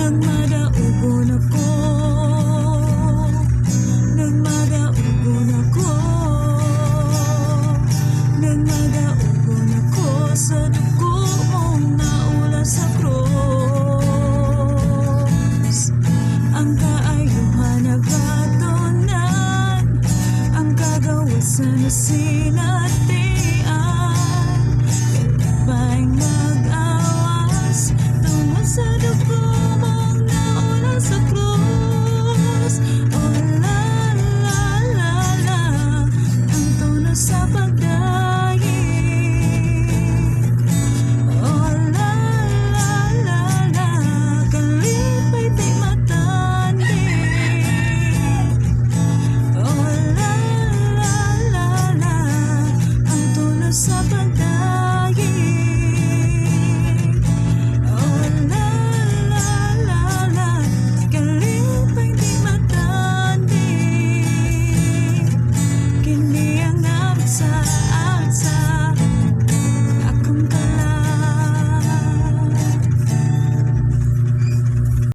Nagmadaugon ako, nagmadaugon ako, nagmadaugon ako sa dugo mong naula sa krus. Ang kaayuhan na katunan, ang kagawasan na sinatian, kalipay mag-awas tungo sa dugo mong naula sa krus. Oh la la la la, ang tono sa pagdaig. Oh la la la la, kalipay di matanding. Oh la la la la, ang tono sa pagdaig. Oh la la la la, kalipay di matanding. Kini ang nabasa